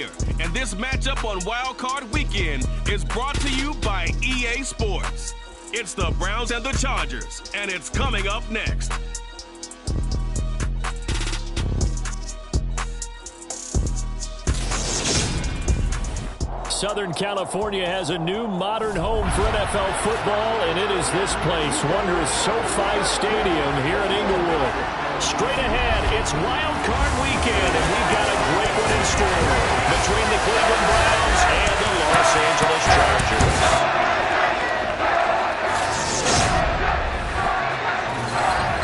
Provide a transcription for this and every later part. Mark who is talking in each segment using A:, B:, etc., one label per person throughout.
A: here, and this matchup on Wildcard Weekend is brought to you by EA Sports. It's the Browns and the Chargers, and it's coming up next.
B: Southern California has a new modern home for NFL football, and it is this place, wondrous SoFi Stadium here in Inglewood. Straight ahead, it's Wildcard Weekend, and we've got a great one in store between the Cleveland Browns and the Los Angeles Chargers.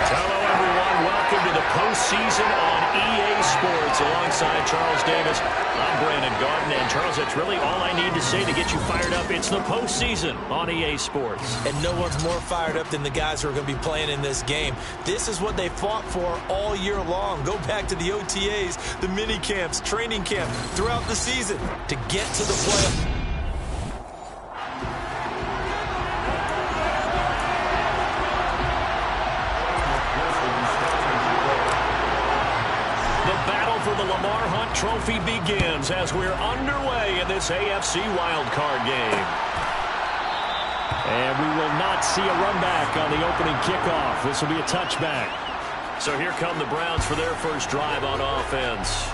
B: Hello, everyone. Welcome to the postseason on EA Sports. Alongside Charles Davis, I'm Brandon Garden. And Charles, that's really all I need to say to get you fired up. It's the postseason on EA Sports.
C: And no one's more fired up than the guys who are going to be playing in this game. This is what they fought for all year long. Go back to the OTAs, the mini camps, training camp, throughout the season to get to the playoffs.
B: Trophy begins as we're underway in this AFC wildcard game. And we will not see a run back on the opening kickoff. This will be a touchback. So here come the Browns for their first drive on offense.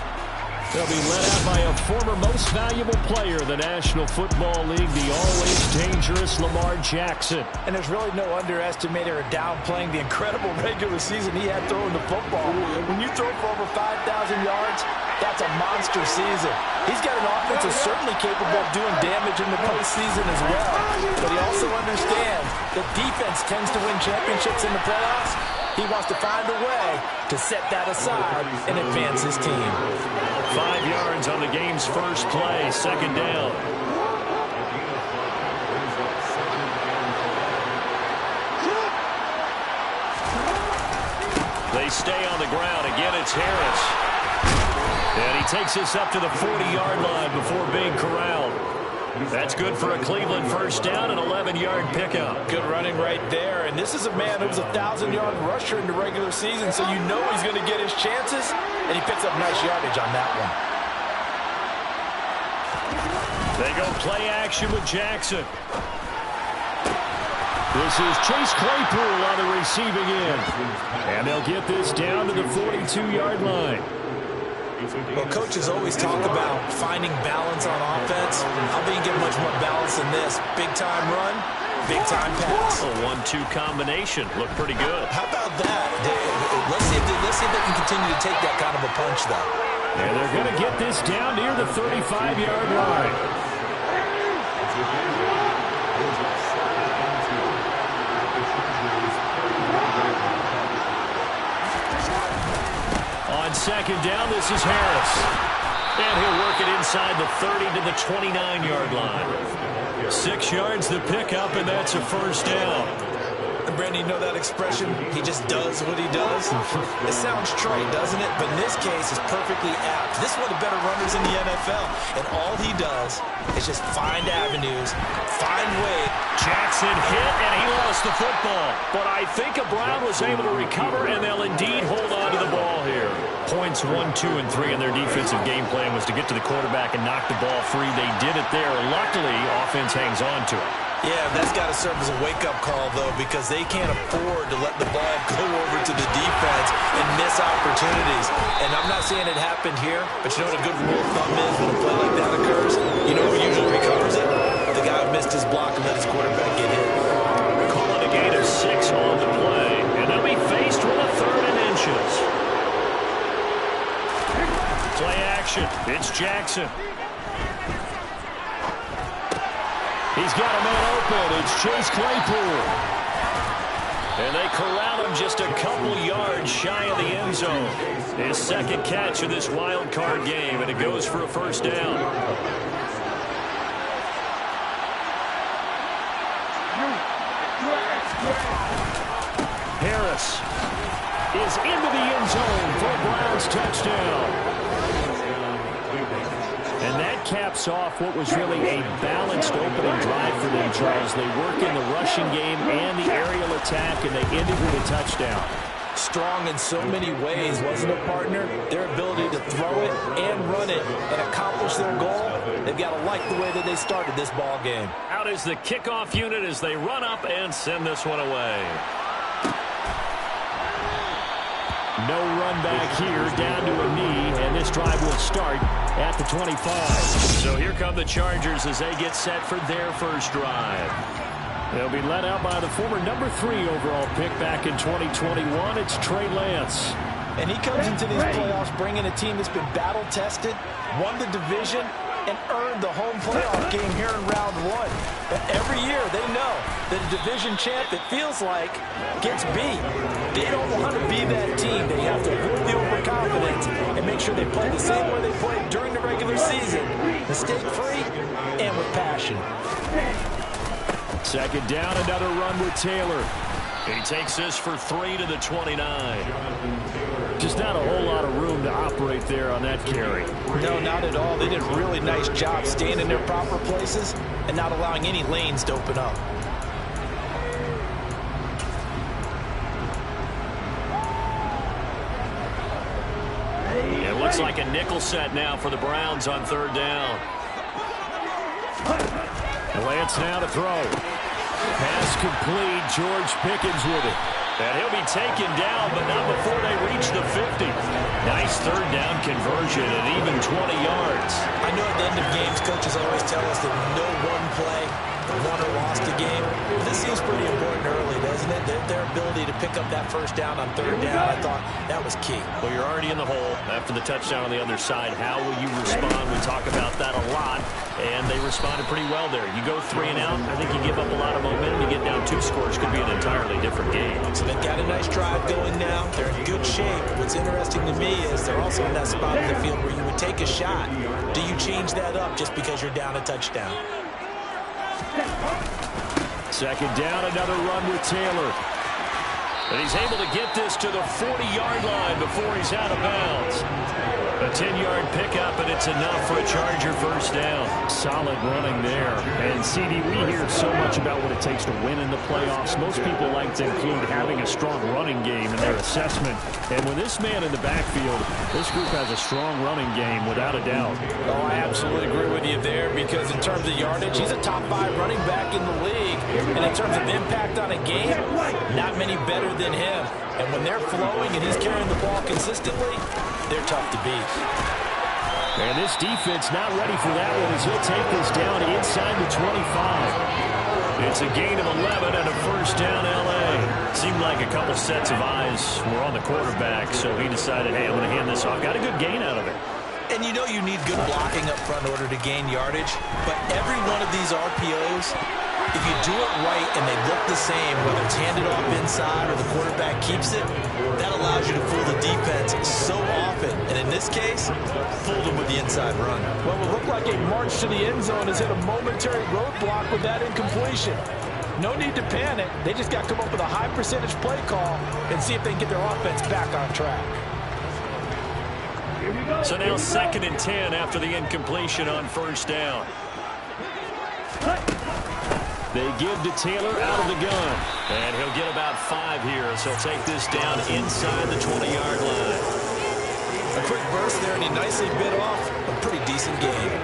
B: They'll be led out by a former most valuable player in the National Football League, the always dangerous Lamar Jackson.
C: And there's really no underestimating or downplaying the incredible regular season he had throwing the football. When you throw for over 5,000 yards, that's a monster season. He's got an offense that's certainly capable of doing damage in the postseason as well. But he also understands that defense tends to win championships in the playoffs. He wants to find a way to set that aside and advance his team.
B: 5 yards on the game's first play, second down. They stay on the ground. Again, it's Harris. And he takes this up to the 40-yard line before being corralled. That's good for a Cleveland first down, an 11-yard pickup.
C: Good running right there. And this is a man who was a 1,000-yard rusher in the regular season, so you know he's going to get his chances, and he picks up nice yardage on that one.
B: They go play action with Jackson. This is Chase Claypool on the receiving end. And they'll get this down to the 42-yard line.
C: Well, coaches always talk about finding balance on offense. How do you get much more balance than this? Big-time run, big-time pass.
B: A 1-2 combination. Looked pretty good.
C: How about that? Let's see if they can continue to take that kind of a punch, though.
B: And they're going to get this down near the 35-yard line. On second down, this is Harris. And he'll work it inside the 30 to the 29-yard line. 6 yards the pickup, and that's a first down.
C: And Brandon, you know that expression? He just does what he does. It sounds trite, doesn't it? But in this case, it's perfectly apt. This is one of the better runners in the NFL. And all he does is just find avenues, find ways.
B: Jackson hit, and he lost the football. But I think a Brown was able to recover, and they'll indeed hold on to the ball here. Points 1, 2, and 3 in their defensive game plan was to get to the quarterback and knock the ball free. They did it there. Luckily, offense hangs on to it.
C: Yeah, that's got to serve as a wake-up call, though, because they can't afford to let the ball go over to the defense and miss opportunities. And I'm not saying it happened here, but you know what a good rule of thumb is when a play like that occurs? You know who usually recovers it? The guy who missed his block and let his quarterback get hit.
B: Calling a gain of 6 on the play, and they'll be faced with a 3rd and inches. Play action. It's Jackson. He's got a man open. It's Chase Claypool. And they corral him just a couple yards shy of the end zone. His second catch of this wild card game, and it goes for a first down. Harris is into the end zone for a Browns touchdown. And that caps off what was really a balanced opening drive for them, Charles. They work in the rushing game and the aerial attack, and they ended with a touchdown.
C: Strong in so many ways, wasn't it, partner? Their ability to throw it and run it and accomplish their goal, they've got to like the way that they started this ball game.
B: Out is the kickoff unit as they run up and send this one away. No run back here, down to a knee, and this drive will start at the 25. So here come the Chargers as they get set for their first drive. They'll be led out by the former number 3 overall pick back in 2021. It's Trey Lance.
C: And he comes into these playoffs bringing a team that's been battle-tested, won the division, and earned the home playoff game here in round 1. But every year they know that a division champ, it feels like, gets beat. They don't want to be that team. They have to avoid the overconfidence and make sure they play the same way they played during the regular season, mistake-free and with passion.
B: Second down, another run with Taylor. He takes this for 3 to the 29. Just not a whole lot of room to operate there on that carry.
C: No, not at all. They did a really nice job staying in their proper places and not allowing any lanes to open up.
B: It looks like a nickel set now for the Browns on third down. Lance now to throw. Pass complete. George Pickens with it. And he'll be taken down, but not before they reach the 50. Nice third down conversion at even 20 yards.
C: I know at the end of games, coaches always tell us that no one play won or lost a game. This seems pretty important early, doesn't it? Their ability to pick up that first down on third down, I thought that was key.
B: Well, you're already in the hole after the touchdown on the other side. How will you respond? We talk about that a lot, and they responded pretty well there. You go 3 and out, I think you give up a lot of momentum. You get down 2 scores, could be an entirely different game.
C: So they've got a nice drive going now. They're in good shape. What's interesting to me is they're also in that spot in the field where you would take a shot. Do you change that up just because you're down a touchdown?
B: Second down, another run with Taylor. And he's able to get this to the 40-yard line before he's out of bounds. A 10-yard pickup, and it's enough for a Charger first down. Solid running there. And, CD, we hear so much about what it takes to win in the playoffs. Most people like to include having a strong running game in their assessment. And when this man in the backfield, this group has a strong running game, without a doubt.
C: Oh, I absolutely agree with you there, because in terms of yardage, he's a top 5 running back in the league. And in terms of impact on a game, not many better than him. And when they're flowing and he's carrying the ball consistently, they're tough to beat.
B: And this defense not ready for that one as he'll take this down inside the 25. It's a gain of 11 and a first down L.A. Seemed like a couple sets of eyes were on the quarterback, so he decided, hey, I'm going to hand this off. Got a good gain out of it.
C: And you know you need good blocking up front in order to gain yardage, but every one of these RPOs, if you do it right and they look the same, whether it's handed off inside or the quarterback keeps it, that allows you to fool the defense so often. And in this case, fooled them with the inside run.
D: Well, it looked like a march to the end zone has hit a momentary roadblock with that incompletion. No need to panic. They just got to come up with a high percentage play call and see if they can get their offense back on track.
B: So now 2nd and 10 after the incompletion on first down. They give to Taylor out of the gun. And he'll get about 5 here, so he'll take this down inside the 20-yard line.
C: A quick burst there, and he nicely bit off a pretty decent game.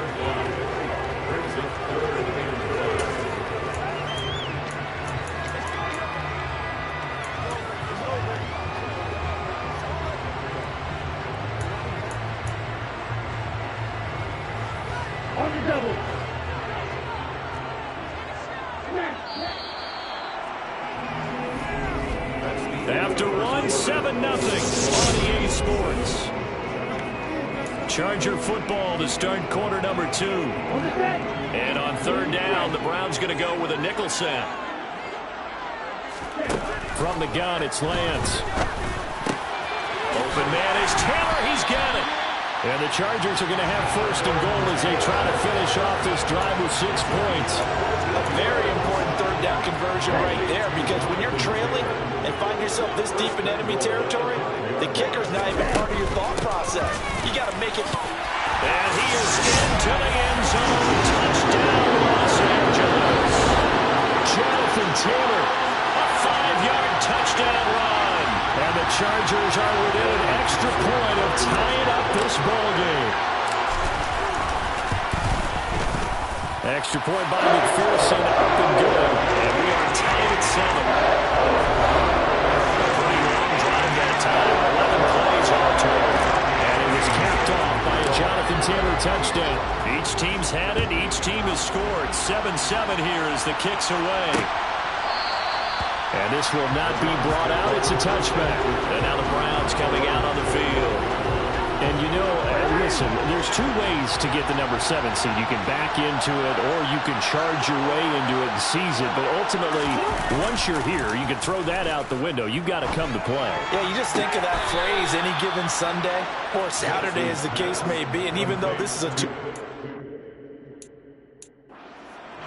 B: After 7-0 on EA Sports. Charger football to start quarter number 2. And on third down, the Browns going to go with a nickel set. From the gun, it's Lance. Open man is Taylor. He's got it. And the Chargers are going to have first and goal as they try to finish off this drive with 6 points.
C: A very important third down conversion right there, because when you're trailing and find yourself this deep in enemy territory, the kicker's not even part of your thought process. You got to make it.
B: And he is into the end zone. Touchdown, Los Angeles. Jonathan Taylor, a 5-yard touchdown run. And the the Chargers are within an extra point of tying up this ball game. Extra point by McPherson, up and good. And we are tied at 7. Pretty long drive that time. 11 plays all total. And it was capped off by a Jonathan Taylor touchdown. Each team's had it. Each team has scored. 7-7 here as the kick's away. And this will not be brought out. It's a touchback. And now the Browns coming out on the field. And you know, listen, there's two ways to get the number 7 seed. You can back into it or you can charge your way into it and seize it. But ultimately, once you're here, you can throw that out the window. You've got to come to play.
C: Yeah, you just think of that phrase, any given Sunday or Saturday as the case may be. And even though this is a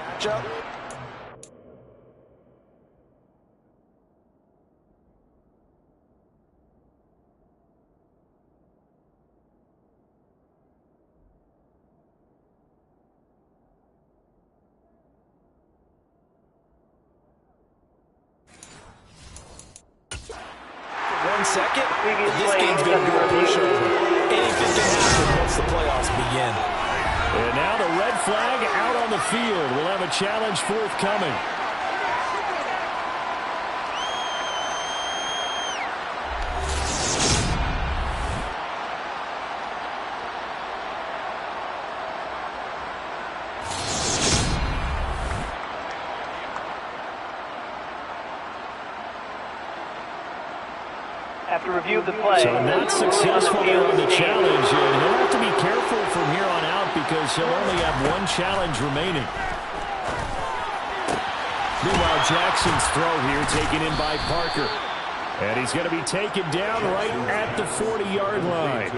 C: matchup, second, this game's going to be a pushover. Anything can happen once the playoffs begin.
B: And now the red flag out on the field. We'll have a challenge forthcoming.
E: After review of the play.
B: So not successful there on the challenge. And he'll have to be careful from here on out because he'll only have one challenge remaining. Meanwhile, Jackson's throw here taken in by Parker. And he's going to be taken down right at the 40-yard line.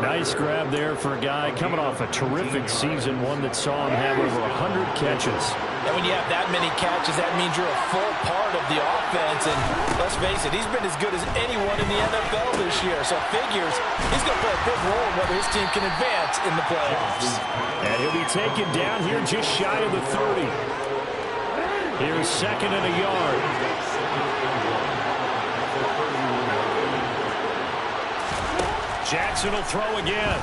B: Nice grab there for a guy coming off a terrific season, one that saw him have over 100 catches.
C: And when you have that many catches, that means you're a full part of the offense. And let's face it, he's been as good as anyone in the NFL this year. So figures he's going to play a big role in whether his team can advance in the playoffs.
B: And he'll be taken down here just shy of the 30. Here's 2nd and a yard. Jackson will throw again.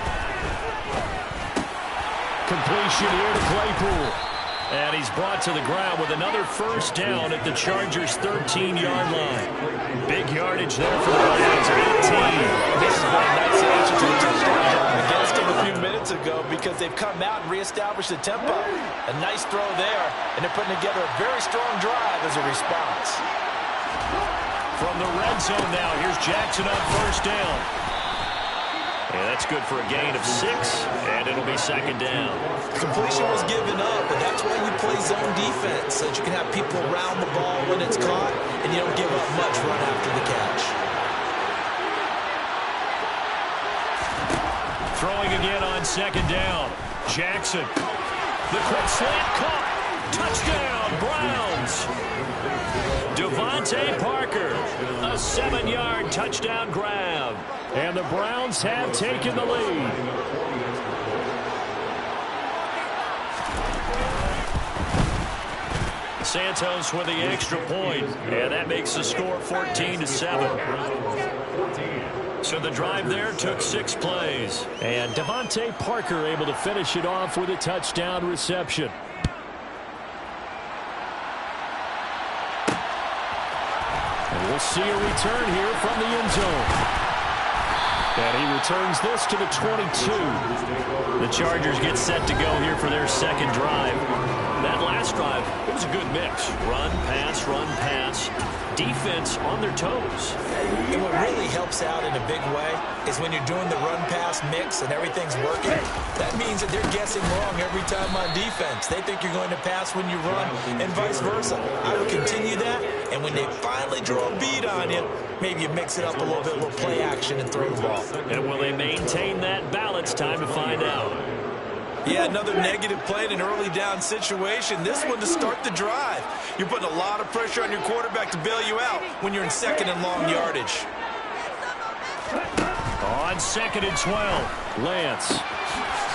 B: Completion here to Claypool. And he's brought to the ground with another first down at the Chargers' 13-yard line. Big yardage there for the Browns at 18.
C: This is what a nice answer to a touchdown against them a few minutes ago because they've come out and reestablished the tempo. A nice throw there, and they're putting together a very strong drive as a response.
B: From the red zone now, here's Jackson on first down. Yeah, that's good for a gain of 6, and it'll be 2nd down.
C: Completion was given up, but that's why you play zone defense, so that you can have people around the ball when it's caught, and you don't give up much run after the catch.
B: Throwing again on 2nd down. Jackson. The quick slant caught. Touchdown, Browns. Devontae Parker. A 7-yard touchdown grab. And the Browns have taken the lead. Santos with the extra point, and that makes the score 14-7. So the drive there took 6 plays, and Devontae Parker able to finish it off with a touchdown reception. And we'll see a return here from the end zone. And he returns this to the 22. The Chargers get set to go here for their 2nd drive. That last drive, it was a good mix. Run, pass, defense on their toes.
C: And what really helps out in a big way is when you're doing the run-pass mix and everything's working, that means that they're guessing wrong every time on defense. They think you're going to pass when you run and vice versa. I would continue that, and when they finally draw a beat on you, maybe you mix it up a little bit, a little play action and throw the ball.
B: And will they maintain that balance? Time to find out.
C: Yeah, another negative play in an early down situation. This one to start the drive. You're putting a lot of pressure on your quarterback to bail you out when you're in 2nd and long yardage.
B: On 2nd and 12, Lance.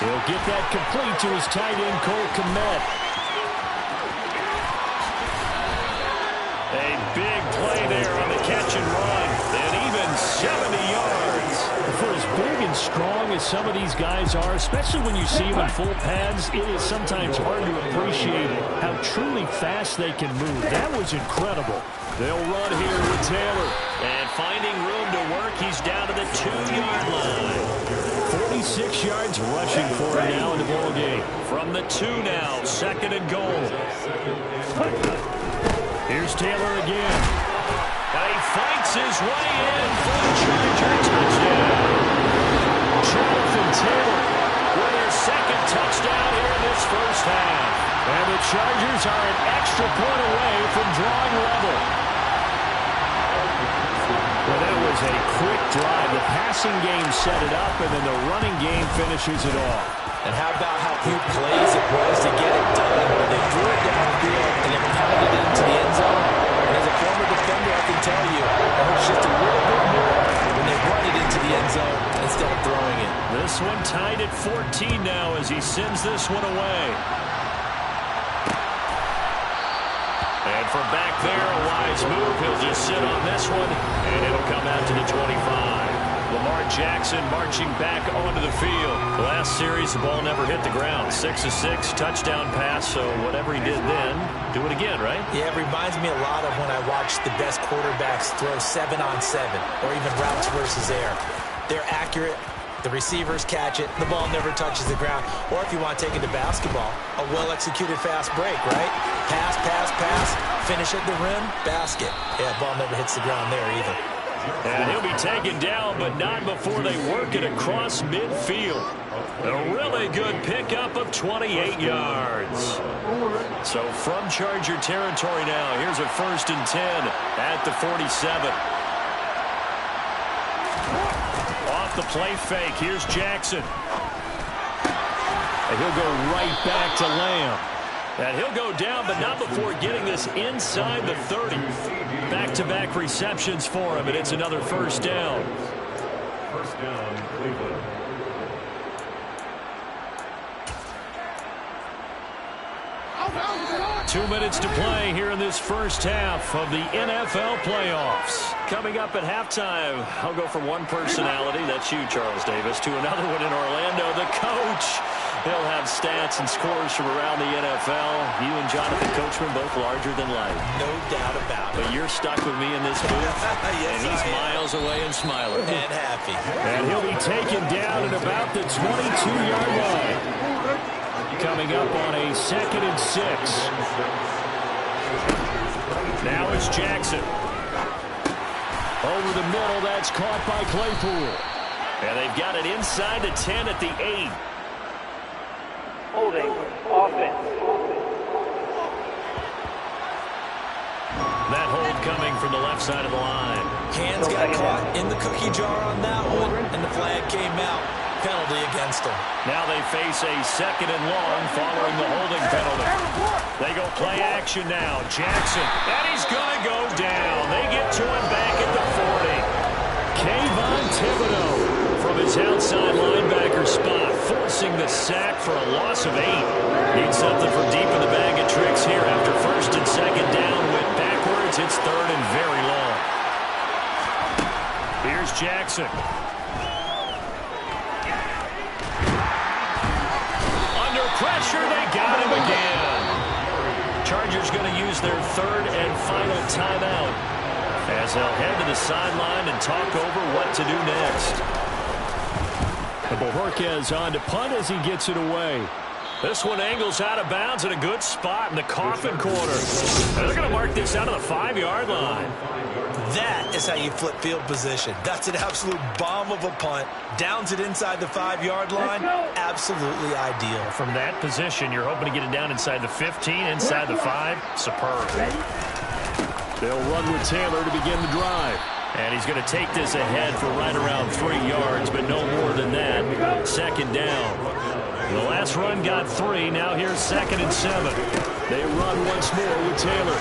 B: He'll get that complete to his tight end, Cole Kmet. A big play there on the catch and run. And even big and strong as some of these guys are, especially when you see them in full pads, it is sometimes hard to appreciate how truly fast they can move. That was incredible. They'll run here with Taylor.
E: And finding room to work, he's down to the 2-yard line.
B: 46 yards rushing for him now in the ball game.
E: From the 2 now, 2nd and goal.
B: Here's Taylor again.
E: And he fights his way in for the Charger touchdown.
B: Jonathan Taylor
E: with their 2nd touchdown here in this first half.
B: And the Chargers are an extra point away from drawing level. Well, that was a quick drive. The passing game set it up, and then the running game finishes it off.
C: And how about how few plays it was to get it done? They threw it downfield and then pounded it into the end zone. And as a former defender, I can tell you, that was just a little bit more when they run it into the end zone instead of throwing it.
E: This one tied at 14 now as he sends this one away. And from back there, a wise move. He'll just sit on this one, and it'll come out to the 25. Lamar Jackson marching back onto the field. Last series, the ball never hit the ground. 6 of 6, touchdown pass, so whatever he did then, do it again, right?
C: Yeah, it reminds me a lot of when I watched the best quarterbacks throw 7-on-7 or even routes versus air. They're accurate. The receivers catch it. The ball never touches the ground. Or if you want to take it to basketball, a well-executed fast break, right? Pass, pass, pass. Finish at the rim, basket. Yeah, ball never hits the ground there either.
E: And he'll be taken down, but not before they work it across midfield. A really good pickup of 28 yards. So from Charger territory now, here's a 1st and 10 at the 47. Off the play fake, here's Jackson.
B: And he'll go right back to Lamb.
E: And he'll go down, but not before getting this inside the 30. Back-to-back receptions for him, and it's another 1st down.
F: 1st down, Cleveland.
B: Two minutes to play here in this first half of the NFL playoffs.
E: Coming up at halftime, I'll go from one personality, that's you, Charles Davis, to another one in Orlando, the coach. He'll have stats and scores from around the NFL. You and Jonathan Coachman both larger than life.
C: No doubt about it.
E: But you're stuck with me in this booth,
C: yes,
E: and he's miles away and smiling.
C: And happy.
B: And he'll be taken down at about the 22-yard line. Coming up on a 2nd and 6. Now it's Jackson. Over the middle, that's caught by Claypool.
E: And they've got it inside the 10 at the 8.
G: Holding offense.
E: That hold coming from the left side of the line.
C: Hands got caught in the cookie jar on that one, and the flag came out. Penalty against them.
E: Now they face a 2nd and long following the holding penalty. They go play action now. Jackson, and he's going to go down. They get to him back at the 40.
B: Kayvon Thibodeau
E: from his outside linebacker spot, forcing the sack for a loss of 8. Need something from deep in the bag of tricks here after 1st and 2nd down. Went backwards. It's 3rd and very long. Here's Jackson. Pressure, they got him again. Chargers going to use their 3rd and final timeout as they'll head to the sideline and talk over what to do next.
B: Bohorquez on to punt as he gets it away.
E: This one angles out of bounds in a good spot in the coffin corner. And they're going to mark this out of the 5-yard line.
C: That is how you flip field position. That's an absolute bomb of a punt. Downs it inside the 5-yard line. Absolutely ideal.
E: From that position, you're hoping to get it down inside the 15, inside the 5. Superb.
B: They'll run with Taylor to begin the drive.
E: And he's going to take this ahead for right around 3 yards, but no more than that. 2nd down. The last run got 3. Now here's 2nd and 7.
B: They run once more with Taylor.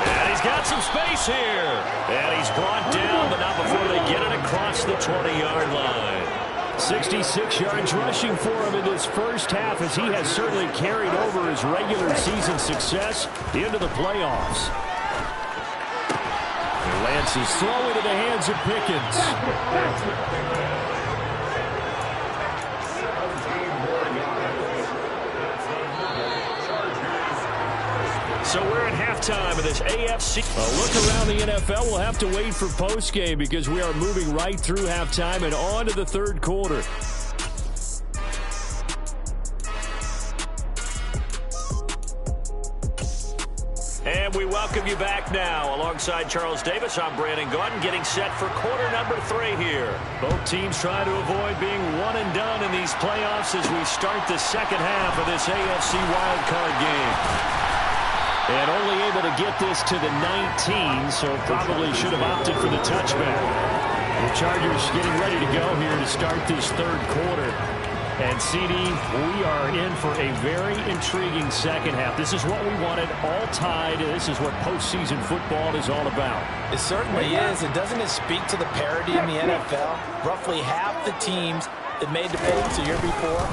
E: And he's got some space here. And he's brought down, but not before they get it across the 20-yard line.
B: 66 yards rushing for him in this first half, as he has certainly carried over his regular season success into the playoffs. Lance's throw into the hands of Pickens.
E: So we're at halftime of this AFC.
B: A look around the NFL. We'll have to wait for postgame because we are moving right through halftime and on to the third quarter.
E: And we welcome you back now. Alongside Charles Davis, I'm Brandon Gaudin, getting set for quarter number 3 here.
B: Both teams trying to avoid being one and done in these playoffs as we start the second half of this AFC wildcard game. And only able to get this to the 19, so probably should have opted for the touchback. The Chargers getting ready to go here to start this third quarter. And, CD, we are in for a very intriguing second half. This is what we wanted, all tied. This is what postseason football is all about.
C: It certainly is. And doesn't it speak to the parity in the NFL? Roughly half the teams that made the playoffs the year before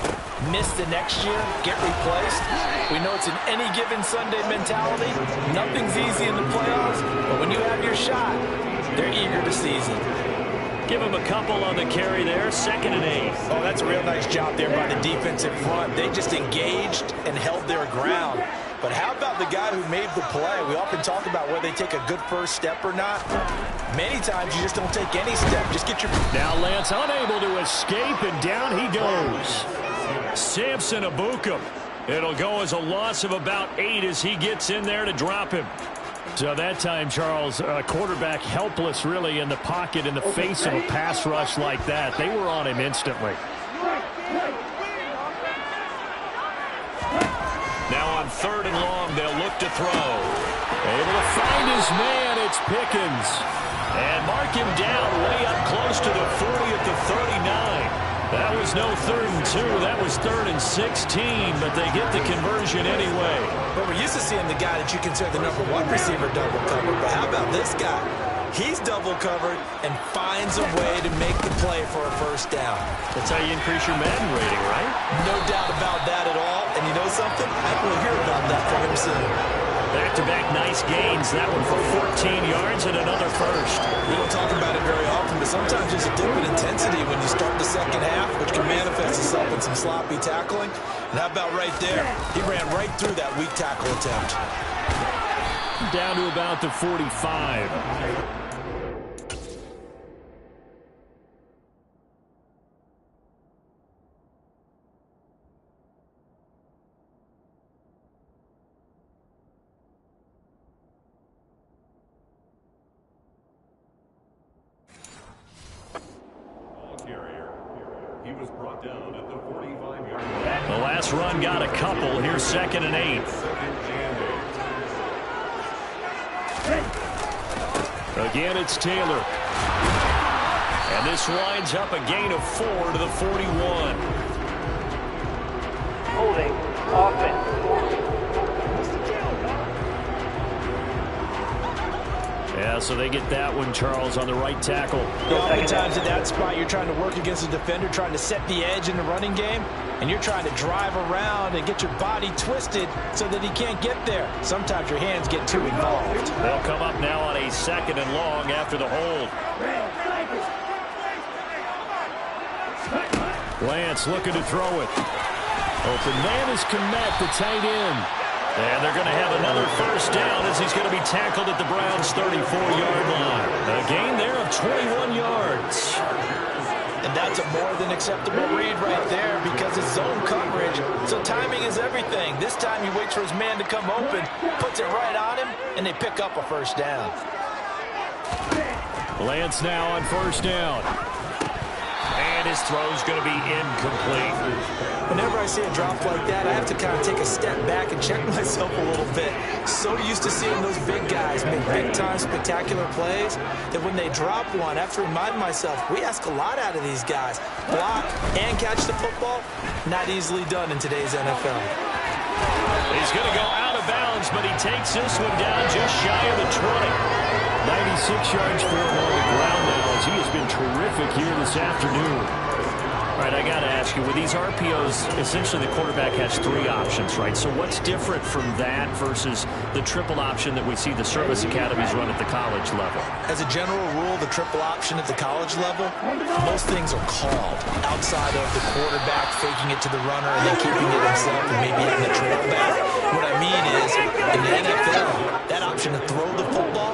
C: miss the next year, get replaced. We know it's an any given Sunday mentality. Nothing's easy in the playoffs, but when you have your shot, they're eager to seize it.
E: Give him a couple on the carry there, 2nd and 8.
C: Oh, that's a real nice job there by the defense in front. They just engaged and held their ground. But how about the guy who made the play? We often talk about whether they take a good first step or not. Many times you just don't take any step. Just get your...
B: Now Lance unable to escape, and down he goes.
E: Samson Abukum. It'll go as a loss of about 8 as he gets in there to drop him.
B: So that time, Charles, quarterback helpless really in the pocket in the face of a pass rush like that. They were on him instantly.
E: Now on 3rd and long, they'll look to throw.
B: Able to find his man, it's Pickens.
E: And mark him down way up close to the 40 at the 39. That was no 3rd and 2. That was 3rd and 16, but they get the conversion anyway.
C: But we're used to seeing the guy that you consider the #1 receiver double covered. But how about this guy? He's double covered and finds a way to make the play for a first down.
E: That's how you increase your Madden rating, right?
C: No doubt about that at all. And you know something? I think we'll hear about that from him soon.
E: Back-to-back nice gains. That one for 14 yards and another first.
C: We don't talk about it very often, but sometimes there's a dip in intensity when you start the second half, which can manifest itself in some sloppy tackling. And how about right there? He ran right through that weak tackle attempt.
B: Down to about the 45.
F: He was brought down at the 45-yard line.
E: The last run got a couple. Here's 2nd and 8.
B: Again, it's Taylor.
E: And this winds up a gain of 4 to the 41.
G: Holding offense.
B: Yeah, so they get that one, Charles, on the right tackle.
C: Oftentimes at that spot, you're trying to work against a defender, trying to set the edge in the running game, and you're trying to drive around and get your body twisted so that he can't get there. Sometimes your hands get too involved.
E: They'll come up now on a 2nd and long after the hold.
B: Lance looking to throw it. Open man is Komet, the tight end.
E: And they're going to have another first down as he's going to be tackled at the Browns' 34-yard line. A gain there of 21 yards.
C: And that's a more than acceptable read right there because it's zone coverage. So timing is everything. This time he waits for his man to come open, puts it right on him, and they pick up a first down.
B: Lance now on first down.
E: And his throw's going to be incomplete.
C: Whenever I see a drop like that, I have to kind of take a step back and check myself a little bit. So used to seeing those big guys make big-time spectacular plays that when they drop one, I have to remind myself, we ask a lot out of these guys. Block and catch the football, not easily done in today's NFL.
E: He's going to go out of bounds, but he takes this one down just shy of the 20.
B: 96 yards for him on the ground now as he has been terrific here this afternoon. All right, I got to ask you, with these RPOs, essentially the quarterback has 3 options, right? So what's different from that versus the triple option that we see the service academies run at the college level?
C: As a general rule, the triple option at the college level, most things are called outside of the quarterback faking it to the runner and then keeping it himself and maybe having the trail back. What I mean is, in the NFL, that option to throw the football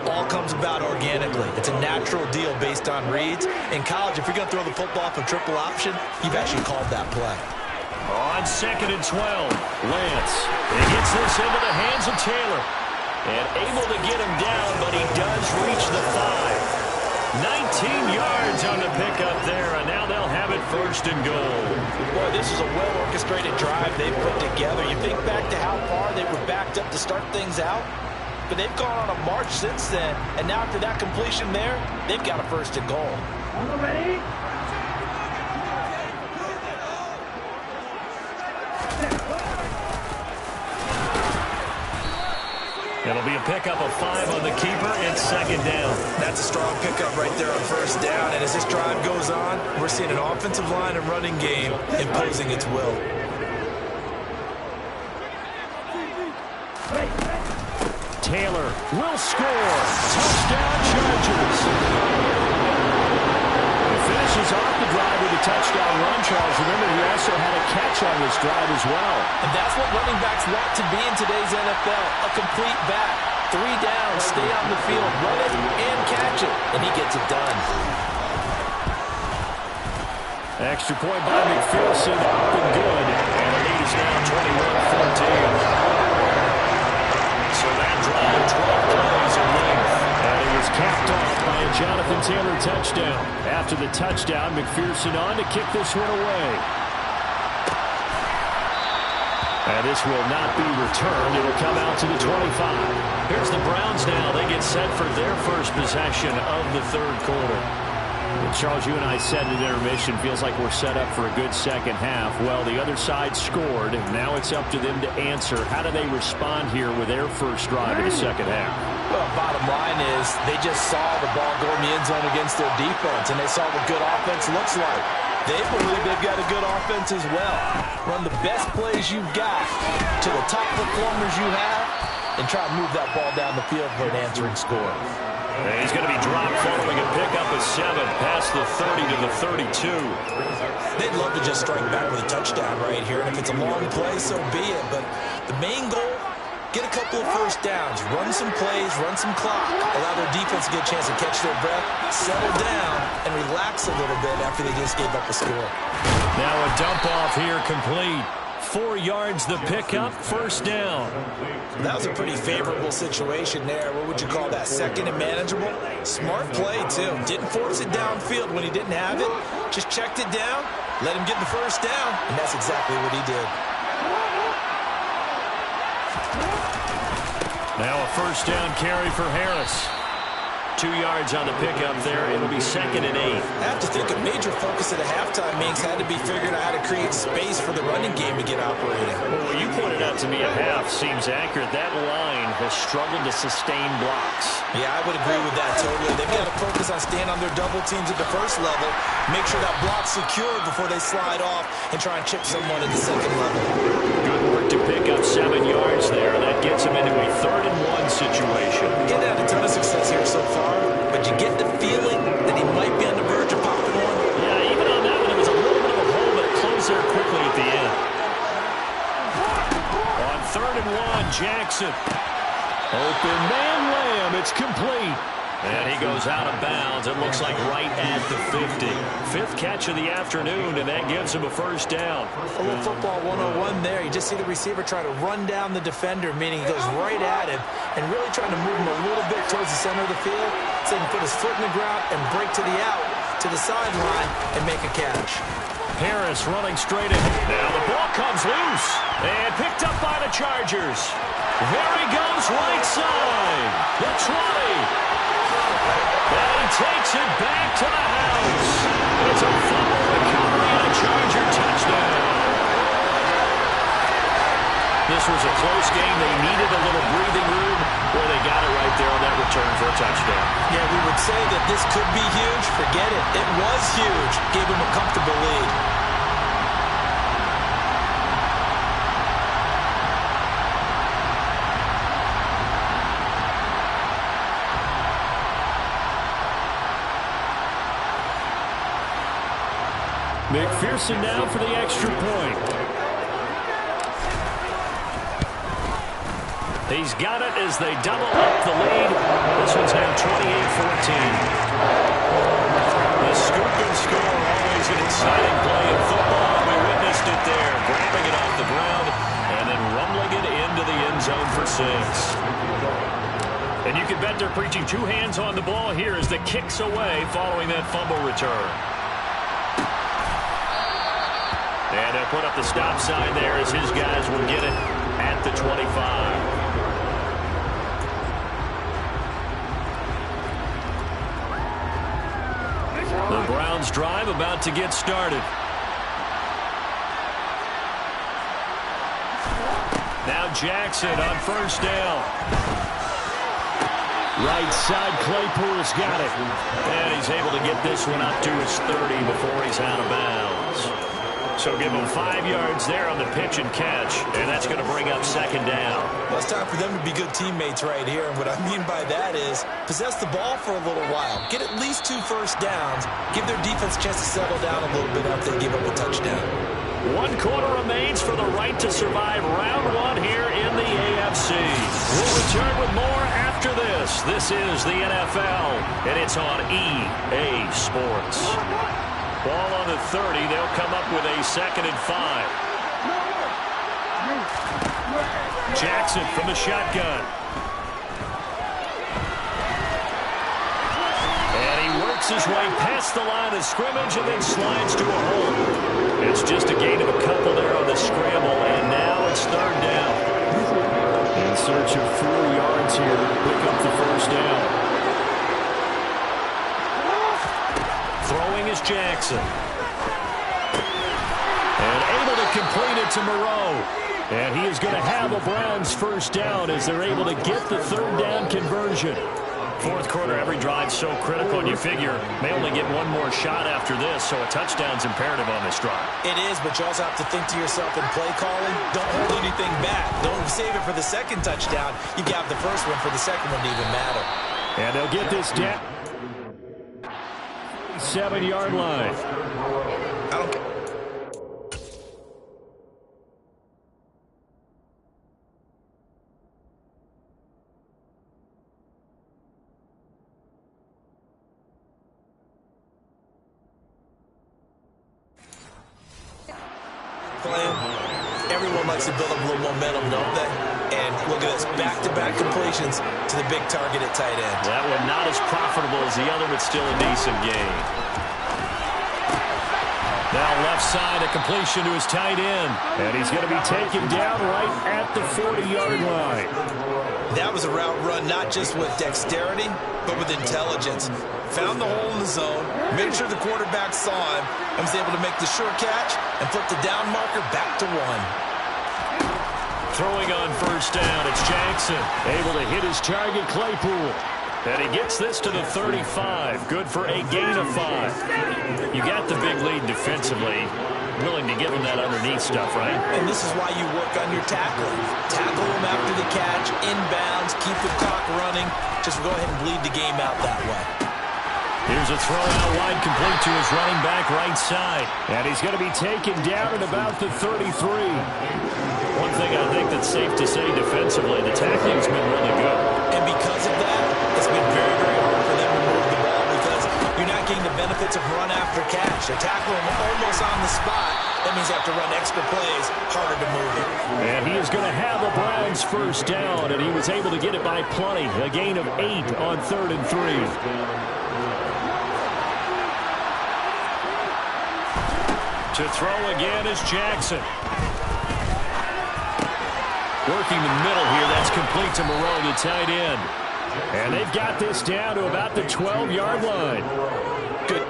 C: all comes about organically. It's a natural deal based on reads. In college, if you're going to throw the football for triple option, you've actually called that play.
B: On 2nd and 12, Lance. He gets this into the hands of Taylor. And able to get him down, but he does reach the 5. 19 yards on the pickup there, and now they'll have it 1st and goal.
C: Boy, this is a well-orchestrated drive they've put together. You think back to how far they were backed up to start things out, but they've gone on a march since then, and now after that completion there, they've got a 1st and goal.
G: Ready?
B: It'll be a pickup of 5 on the keeper and 2nd down.
C: That's a strong pickup right there on 1st down, and as this drive goes on, we're seeing an offensive line and running game imposing its will.
B: Taylor will score. Touchdown, Chargers. He finishes off the drive with a touchdown run, Charles. Remember, he also had a catch on this drive as well.
C: And that's what running backs want to be in today's NFL, a complete back. 3 downs, stay on the field, run it and catch it, and he gets it done.
B: Extra point by McPherson, up and good. And the lead is now 21-14. So that drive, 12 plays in length. And it was capped off by a Jonathan Taylor touchdown. After the touchdown, McPherson on to kick this one away. And this will not be returned. It'll come out to the 25. Here's the Browns now. They get set for their first possession of the 3rd quarter. And Charles, you and I said at intermission, feels like we're set up for a good second half. Well, the other side scored. Now it's up to them to answer. How do they respond here with their first drive of the second half?
C: Well, bottom line is they just saw the ball go in the end zone against their defense, and they saw what good offense looks like. They believe they've got a good offense as well. Run the best plays you've got to the top performers you have and try to move that ball down the field for an answering score.
B: And he's going to be dropped following a pickup of 7 past the 30 to the 32.
C: They'd love to just strike back with a touchdown right here. And if it's a long play, so be it. But the main goal, get a couple of 1st downs, run some plays, run some clock, allow their defense to get a chance to catch their breath, settle down, and relax a little bit after they just gave up a score.
B: Now a dump off here complete. 4 yards the pickup, 1st down.
C: That was a pretty favorable situation there. What would you call that? 2nd and manageable? Smart play, too. Didn't force it downfield when he didn't have it. Just checked it down, let him get the 1st down, and that's exactly what he did.
B: Now a 1st down carry for Harris. 2 yards on the pickup there. It'll be 2nd and 8.
C: I have to think a major focus at the halftime meetings had to be figuring out how to create space for the running game to get operating.
B: Well, what you pointed out to me at half seems accurate. That line has struggled to sustain blocks.
C: Yeah, I would agree with that totally. They've got to focus on staying on their double teams at the 1st level, make sure that block's secured before they slide off and try and chip someone at the 2nd level.
B: Good work to pick up 7 yards there. That gets him into a 3rd and 1 situation.
C: He's had a ton of success here so far, but you get the feeling that he might be on the verge of popping one.
B: Yeah, even on that one, it was a little bit of a hole, but it closed there quickly at the end. On 3rd and 1, Jackson. Open man, Lamb. It's complete. And he goes out of bounds. It looks like right at the 50. 5th catch of the afternoon, and that gives him a 1st down.
C: A little football 101 there. You just see the receiver trying to run down the defender, meaning he goes right at him and really trying to move him a little bit towards the center of the field so he can put his foot in the ground and break to the out, to the sideline, and make a catch.
B: Harris running straight in. Now the ball comes loose and picked up by the Chargers. There he goes, right side. The 20. And he takes it back to the house. It's a fumble recovery and a Charger touchdown. This was a close game. They needed a little breathing room. Well, they got it right there on that return for a touchdown.
C: Yeah, we were say that this could be huge, forget it. It was huge. Gave him a comfortable lead.
B: McPherson now for the extra point. He's got it as they double up the lead. This one's now 28-14. The scoop and score, always an exciting play in football. We witnessed it there, grabbing it off the ground and then rumbling it into the end zone for 6. And you can bet they're preaching 2 hands on the ball here as the kick's away following that fumble return. And they'll put up the stop sign there as his guys will get it at the 25. The Browns drive about to get started. Now Jackson on first down. Right side, Claypool's got it. And he's able to get this one up to his 30 before he's out of bounds. So give him 5 yards there on the pitch and catch, and that's going to bring up second down.
C: Well, it's time for them to be good teammates right here, and what I mean by that is possess the ball for a little while. Get at least 2 first downs. Give their defense a chance to settle down a little bit after they give up a touchdown.
B: 1 quarter remains for the right to survive round 1 here in the AFC. We'll return with more after this. This is the NFL, and it's on EA Sports. Ball on the 30. They'll come up with a 2nd and 5. Jackson from the shotgun. And he works his way past the line of scrimmage and then slides to a hole. It's just a gain of a couple there on the scramble, and now it's 3rd down. In search of 4 yards here to pick up the first down. Throwing is Jackson. And able to complete it to Moreau. And he is going to have a Browns first down as they're able to get the 3rd down conversion. 4th quarter, every drive so critical, and you figure may only get 1 more shot after this, so a touchdown's imperative on this drive.
C: It is, but you also have to think to yourself in play calling, don't hold anything back. Don't save it for the 2nd touchdown. You got the first one for the 2nd one to even matter.
B: And they'll get this down. 7-yard line.
C: I don't care. Everyone likes to build up a little momentum, don't they? And look at this, back-to-back completions to the big target at tight end.
B: That one not as profitable as the other, but still a decent gain. Now left side, a completion to his tight end. And he's going to be taken down right at the 40-yard line.
C: That was a route run not just with dexterity, but with intelligence. Found the hole in the zone, made sure the quarterback saw him, and was able to make the sure catch and flip the down marker back to 1.
B: Throwing on first down, it's Jackson. Able to hit his target, Claypool. And he gets this to the 35. Good for a gain of 5. You got the big lead defensively. Willing to give him that underneath stuff, right?
C: And this is why you work on your tackling. Tackle him after the catch, inbounds, keep the clock running. Just go ahead and bleed the game out that way.
B: Here's a throw out wide, complete to his running back right side. And he's going to be taken down at about the 33. One thing I think that's safe to say defensively, the tackling's been really good.
C: And because of that, it's been very, very hard for them to move the ball because you're not getting the benefits of run after catch. They're tackling him almost on the spot. That means you have to run extra plays, harder to move it.
B: And he is going to have a Browns first down, and he was able to get it by plenty. A gain of 8 on 3rd and 3. To throw again is Jackson. Working the middle here, that's complete to Moreau, the tight end. And they've got this down to about the 12-yard line. Good.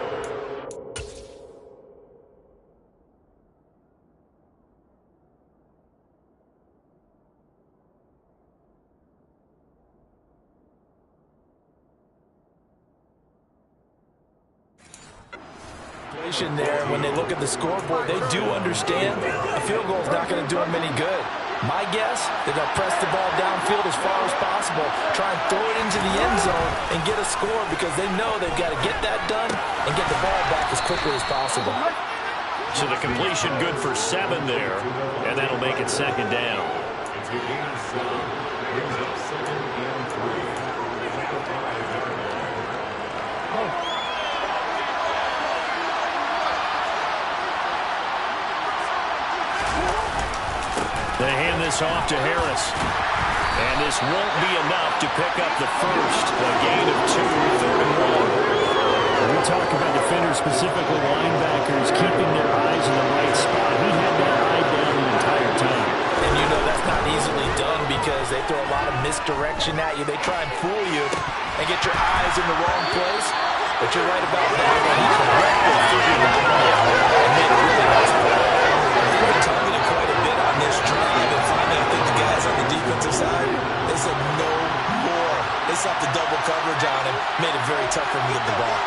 C: situation there. When they look at the scoreboard, they do understand a field goal is not going to do them any good. My guess, they're going to press the ball downfield as far as possible, try and throw it into the end zone and get a score because they know they've got to get that done and get the ball back as quickly as possible.
E: So the completion good for 7 there, and that'll make it second down. They hand this off to Harris. And this won't be enough to pick up the first. A gain of 2, 3rd and 1.
B: When we talk about defenders, specifically linebackers, keeping their eyes in the right spot. He had that eye down the entire time.
C: And you know that's not easily done because they throw a lot of misdirection at you. They try and fool you and get your eyes in the wrong place. But you're right about that. He correctly figured it out and made a really nice play. They've been targeted quite a bit on this drive. And finally, I think the guys on the defensive side, they said no more. They stopped the double coverage on him. Made it very tough for him to get the ball.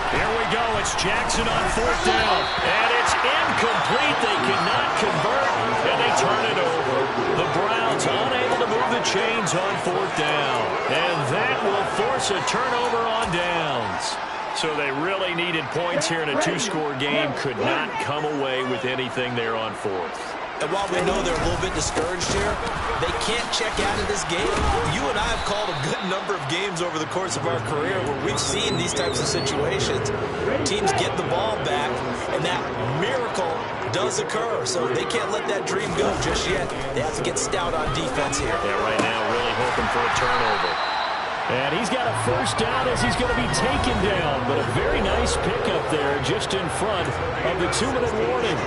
E: Here we go. It's Jackson on 4th down. And it's incomplete. They cannot convert. And they turn it over. The Browns unable to move the chains on 4th down. And that will force a turnover on downs. So they really needed points here in a 2-score game. Could not come away with anything there on 4th.
C: And while we know they're a little bit discouraged here, they can't check out of this game. You and I have called a good number of games over the course of our career where we've seen these types of situations. Teams get the ball back, and that miracle does occur. So they can't let that dream go just yet. They have to get stout on defense here.
E: Yeah, right now really hoping for a turnover.
B: And he's got a first down as he's going to be taken down. But a very nice pickup there just in front of the 2-minute warning.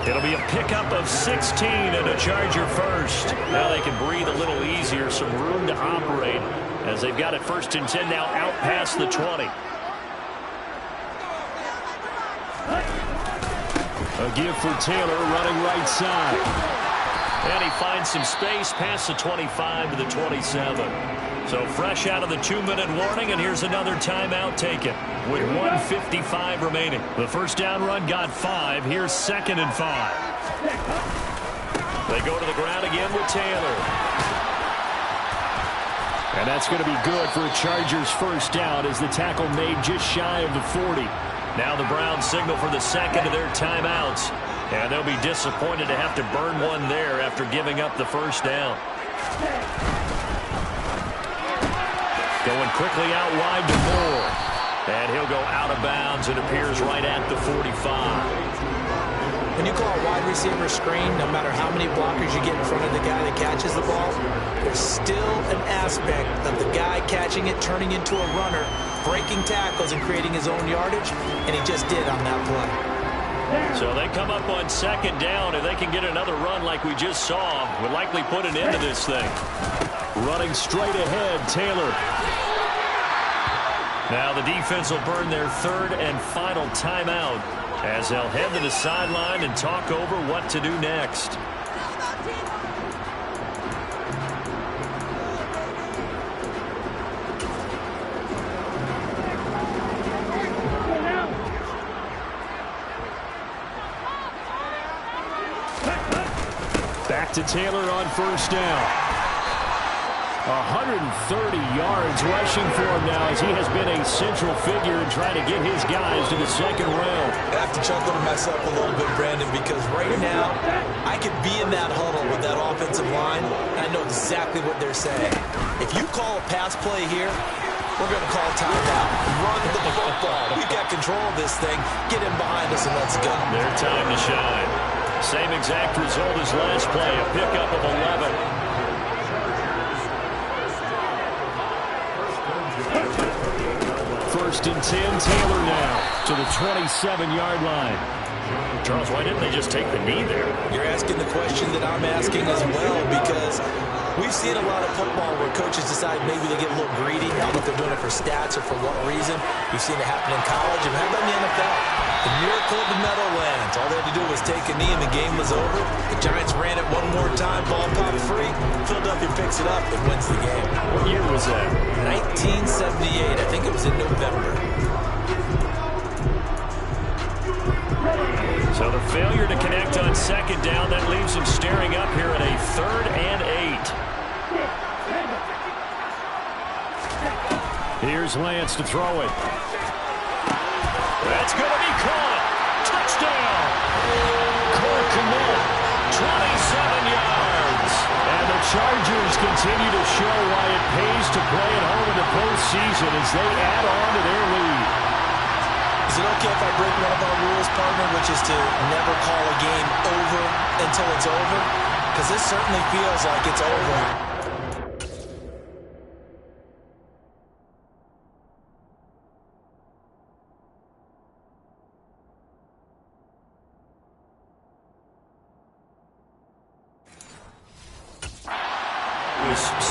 E: It'll be a pickup of 16 and a Charger first. Now they can breathe a little easier, some room to operate as they've got it 1st and 10 now out past the 20.
B: A give for Taylor running right side.
E: And he finds some space past the 25 to the 27. So fresh out of the 2-minute warning, and here's another timeout taken with 1:55 remaining. The first down run got 5. Here's 2nd and 5. They go to the ground again with Taylor.
B: And that's going to be good for a Chargers first down as the tackle made just shy of the 40.
E: Now the Browns signal for the second of their timeouts. And they'll be disappointed to have to burn one there after giving up the first down. Going quickly out wide to Moore. And he'll go out of bounds. It appears right at the 45.
C: When you call a wide receiver screen, no matter how many blockers you get in front of the guy that catches the ball, there's still an aspect of the guy catching it, turning into a runner, breaking tackles and creating his own yardage, and he just did on that play.
E: So they come up on 2nd down. If they can get another run like we just saw, would likely put an end to this thing.
B: Running straight ahead, Taylor.
E: Now the defense will burn their 3rd and final timeout as they'll head to the sideline and talk over what to do next.
B: Back to Taylor on first down. 130 yards rushing for him now as he has been a central figure in trying to get his guys to the 2nd round.
C: I have to chuckle to myself a little bit, Brandon, because right now I could be in that huddle with that offensive line, and I know exactly what they're saying. If you call a pass play here, we're going to call timeout. Run the football. We've got control of this thing. Get in behind us and let's go.
E: Their time to shine. Same exact result as last play, a pickup of 11.
B: First and 10, Taylor now to the 27-yard line.
E: Charles, why didn't they just take the knee there?
C: You're asking the question that I'm asking as well, because we've seen a lot of football where coaches decide maybe they get a little greedy. I don't know if they're doing it for stats or for what reason. We've seen it happen in college, and how about in the NFL? The miracle of the Meadowlands. All they had to do was take a knee, and the game was over. The Giants ran it one more time. Ball popped free. Philadelphia picks it up and wins the game.
E: What year was that?
C: 1978. I think it was in November.
E: So the failure to connect on second down, that leaves them staring up here at a 3rd and 8. Here's Lance to throw it. That's going to be caught. Touchdown. Cole Kmet, 27 yards. And the Chargers continue to show why it pays to play at home in the postseason as they add on to their lead.
C: Is it okay if I break one of our rules, partner, which is to never call a game over until it's over? Because this certainly feels like it's over.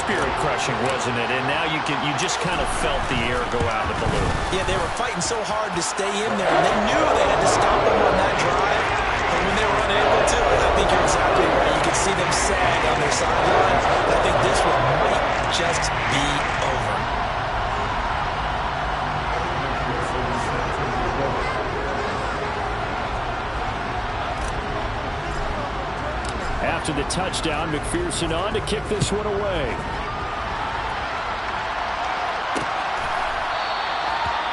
E: Spirit-crushing, wasn't it? And now you just kind of felt the air go out of the balloon.
C: Yeah, they were fighting so hard to stay in there, and they knew they had to stop them on that drive. But when they were unable to, I think you're exactly right. You could see them sag on their sidelines. I think this one might just be over.
B: After the touchdown, McPherson on to kick this one away.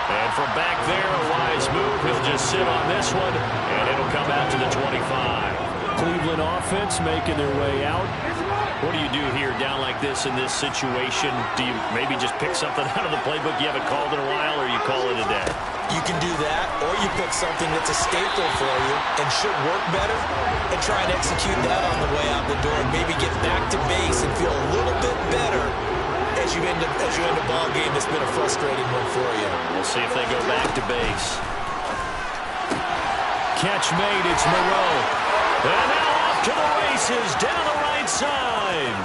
E: And from back there, a wise move. He'll just sit on this one, and it'll come out to the 25.
B: Cleveland offense making their way out.
E: What do you do here down like this in this situation? Do you maybe just pick something out of the playbook you haven't called in a while, or you call it a day?
C: You can do that, or you pick something that's a staple for you and should work better and try and execute that on the way out the door and maybe get back to base and feel a little bit better as you end a ball game that's been a frustrating one for you.
E: We'll see if they go back to base.
B: Catch made, it's Moreau.
E: And now off to the races down the right side.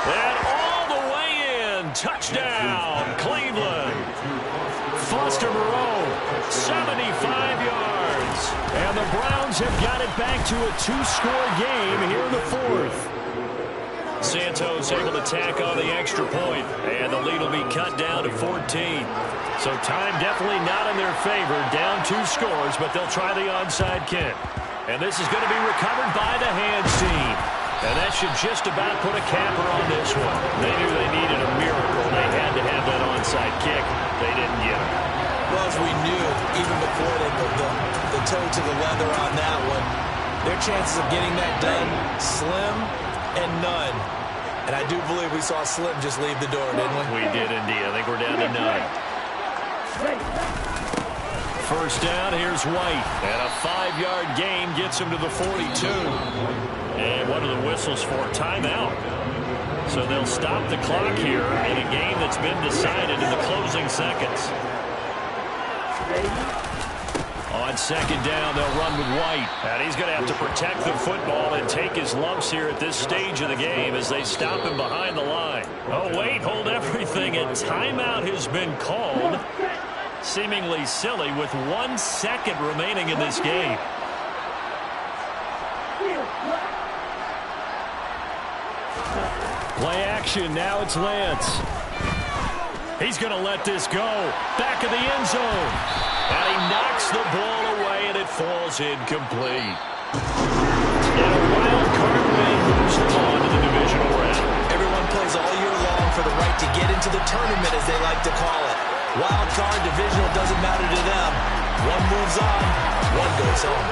E: And all the way in. Touchdown, Cleveland.
B: Foster Moreau, 75 yards. And the Browns have got it back to a 2-score game here in the 4th.
E: Santos able to tack on the extra point, and the lead will be cut down to 14. So time definitely not in their favor. Down 2 scores, but they'll try the onside kick. And this is going to be recovered by the hands team. And that should just about put a capper on this one. They knew they needed a miracle. They had to have that onside kick. They didn't get it.
C: Well, as we knew, even before they put the toe to the leather on that one, their chances of getting that done, slim and none. And I do believe we saw Slim just leave the door, didn't we?
E: We did indeed. I think we're down to 9.
B: First down, here's White.
E: And a 5-yard gain gets him to the 42. And what are the whistles for? Timeout. So they'll stop the clock here in a game that's been decided in the closing seconds. On second down, they'll run with White. And he's going to have to protect the football and take his lumps here at this stage of the game as they stop him behind the line. Oh, wait, hold everything. A timeout has been called. Seemingly silly with 1 second remaining in this game.
B: Play action, now it's Lance. He's going to let this go. Back of the end zone.
E: And he knocks the ball away, and it falls incomplete. And a wild card win moves them on to the divisional round.
C: Everyone plays all year long for the right to get into the tournament, as they like to call it. Wild card, divisional, doesn't matter to them. One moves on, one goes home.